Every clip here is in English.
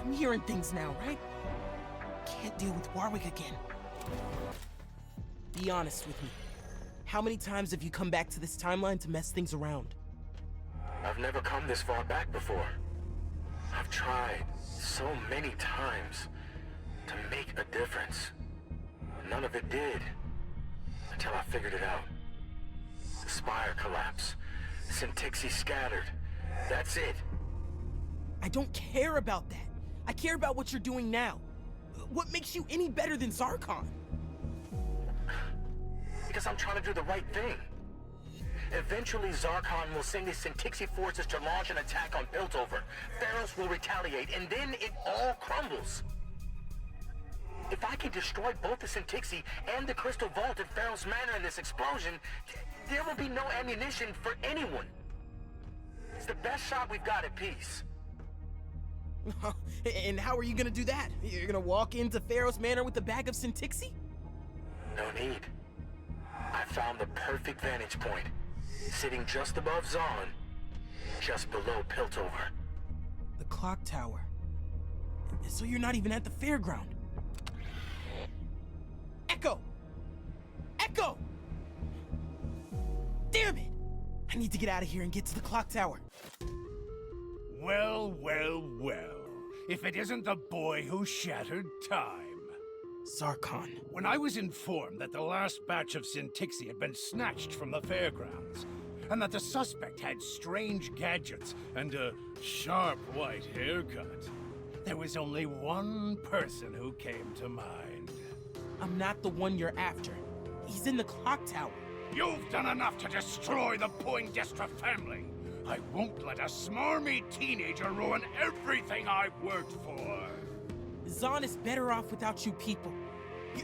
I'm hearing things now, right? Can't deal with Warwick again. Be honest with me. How many times have you come back to this timeline to mess things around? I've never come this far back before. I've tried so many times to make a difference. None of it did. Until I figured it out. The spire collapsed. Syntyxi scattered. That's it. I don't care about that. I care about what you're doing now. What makes you any better than Zarkon? Because I'm trying to do the right thing. Eventually, Zarkon will send his Syntyxi forces to launch an attack on Piltover. Pharaohs will retaliate, and then it all crumbles. If I can destroy both the Syntyxi and the Crystal Vault at Pharaoh's Manor in this explosion, there will be no ammunition for anyone. It's the best shot we've got at peace. And how are you gonna do that? You're gonna walk into Pharaoh's Manor with a bag of Syntyxi? No need. I found the perfect vantage point. Sitting just above Zon, just below Piltover. The clock tower. So you're not even at the fairground. Echo! Echo! Damn it! I need to get out of here and get to the clock tower. Well, well, well. If it isn't the boy who shattered time. Zarkon. When I was informed that the last batch of Syntyxi had been snatched from the fairgrounds, and that the suspect had strange gadgets and a sharp white haircut, there was only one person who came to mind. I'm not the one you're after. He's in the clock tower. You've done enough to destroy the Poindexter family. I won't let a smarmy teenager ruin everything I've worked for. Zon is better off without you people.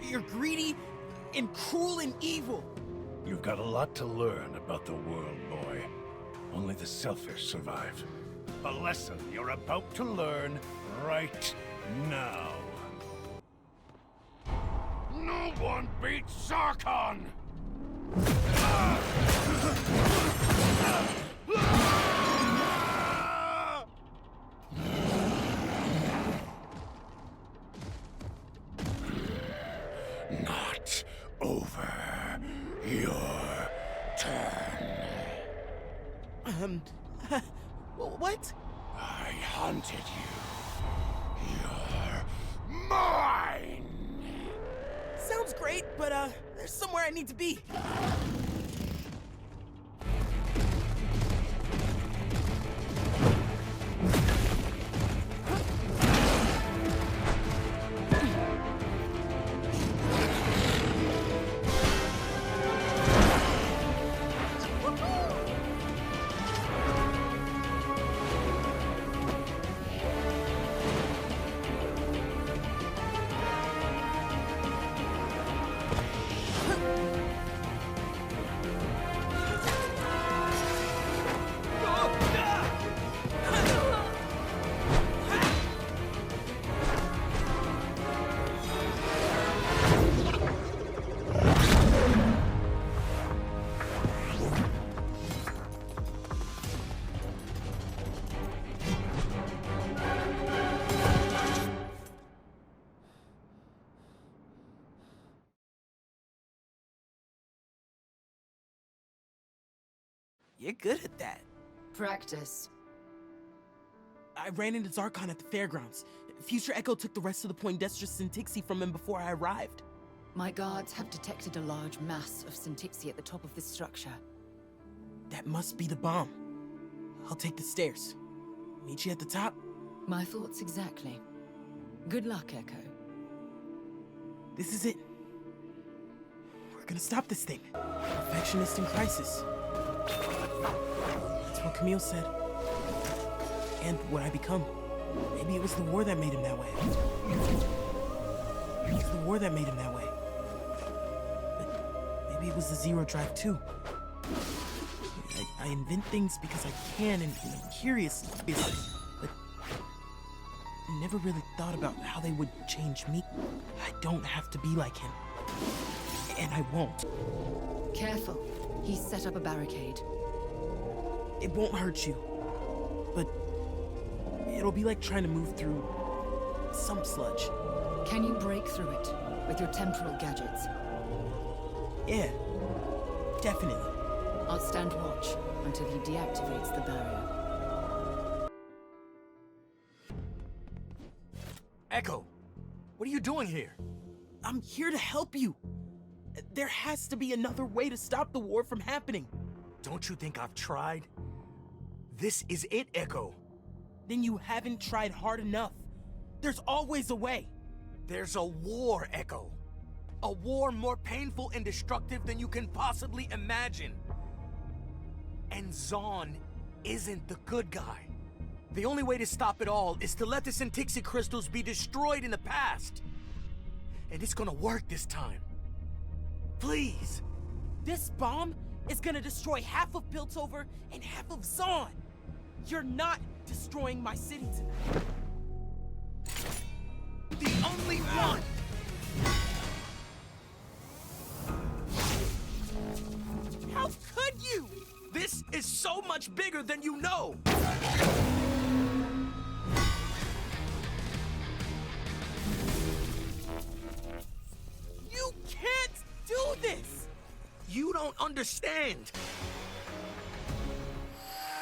You're greedy and cruel and evil. You've got a lot to learn about the world, boy. Only the selfish survive. A lesson you're about to learn right now. No one beats Zarkon! Not over your turn. What? I hunted you. You're mine! Sounds great, but there's somewhere I need to be. You're good at that. Practice. I ran into Zarkon at the fairgrounds. Future Echo took the rest of the Poindexter Syntyxi from him before I arrived. My guards have detected a large mass of Syntyxi at the top of this structure. That must be the bomb. I'll take the stairs. Meet you at the top? My thoughts exactly. Good luck, Echo. This is it. We're gonna stop this thing. Perfectionist in crisis. That's what Camille said. And what I become. Maybe it was the war that made him that way. It was the war that made him that way. But maybe it was the Zero Drive too. I invent things because I can and I'm curious, but I never really thought about how they would change me. I don't have to be like him. And I won't. Careful. He's set up a barricade. It won't hurt you. But it'll be like trying to move through some sludge. Can you break through it with your temporal gadgets? Yeah, definitely. I'll stand watch until he deactivates the barrier. Echo, what are you doing here? I'm here to help you. There has to be another way to stop the war from happening. Don't you think I've tried? This is it, Echo. Then you haven't tried hard enough. There's always a way. There's a war, Echo. A war more painful and destructive than you can possibly imagine. And Zahn isn't the good guy. The only way to stop it all is to let the Syntixi crystals be destroyed in the past. And it's gonna work this time. Please. This bomb is gonna destroy half of Piltover and half of Zahn. You're not destroying my city tonight. The only one! How could you? This is so much bigger than you know! You can't do this! You don't understand!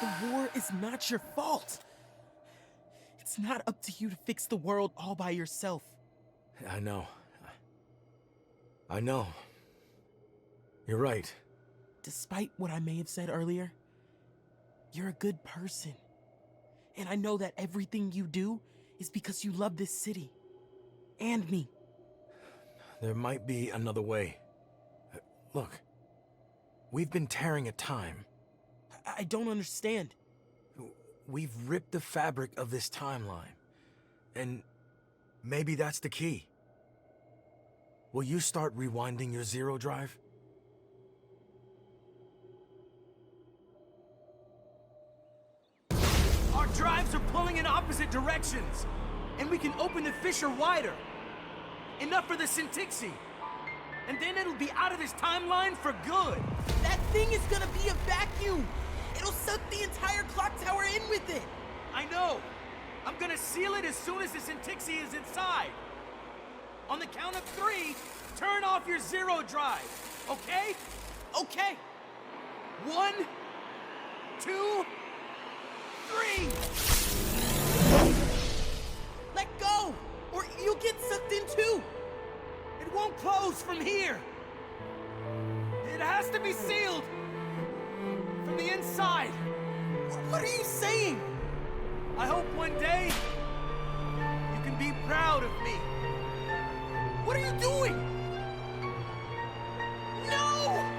The war is not your fault. It's not up to you to fix the world all by yourself. I know. I know. You're right. Despite what I may have said earlier, you're a good person. And I know that everything you do is because you love this city. And me. There might be another way. Look. We've been tearing at time. I don't understand. We've ripped the fabric of this timeline. And maybe that's the key. Will you start rewinding your zero drive? Our drives are pulling in opposite directions! And we can open the fissure wider. Enough for the Syntixi. And then it'll be out of this timeline for good! That thing is gonna be a vacuum! It'll suck the entire clock tower in with it! I know! I'm gonna seal it as soon as the Syntixi is inside! On the count of 3, turn off your zero drive, okay? Okay! 1, 2, 3! Let go! Or you'll get sucked in too! It won't close from here! It has to be sealed! From the inside! What are you saying? I hope one day you can be proud of me. What are you doing? No!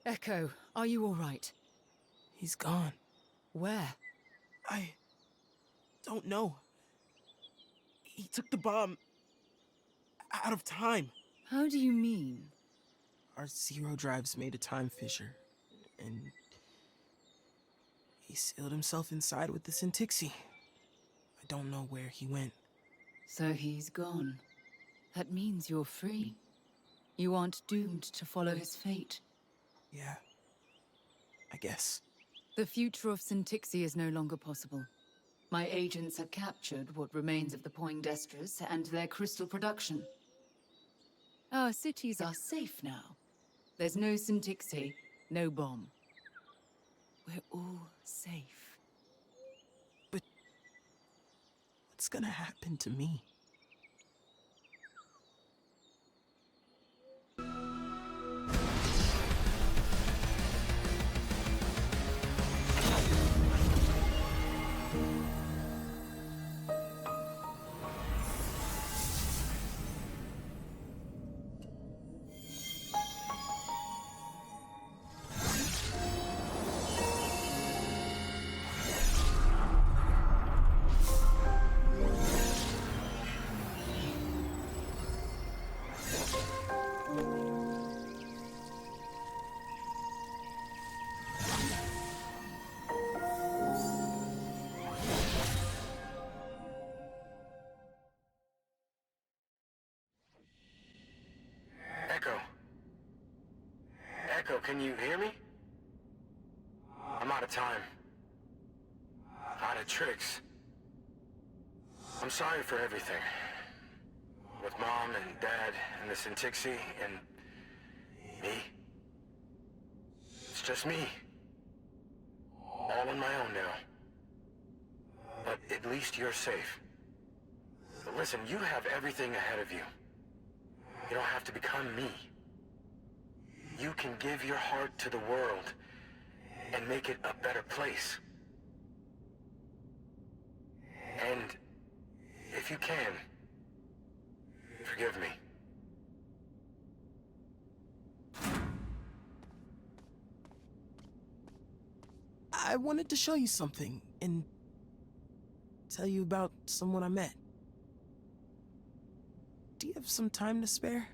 Echo, are you all right? He's gone. Where? I don't know. He took the bomb out of time. How do you mean? Our zero drives made a time fissure, and he sealed himself inside with the Syntixi. I don't know where he went. So he's gone. That means you're free. You aren't doomed to follow his fate. Yeah, I guess. The future of Syntixi is no longer possible. My agents have captured what remains of the Poindexters and their crystal production. Our cities are safe now. There's no Syntixi, no bomb. We're all safe. But what's gonna happen to me? can you hear me? I'm out of time. Out of tricks. I'm sorry for everything. With Mom and Dad and the Sintixi and me. It's just me. All on my own now. But at least you're safe. But listen, you have everything ahead of you. You don't have to become me. You can give your heart to the world and make it a better place. And if you can, forgive me. I wanted to show you something and tell you about someone I met. Do you have some time to spare?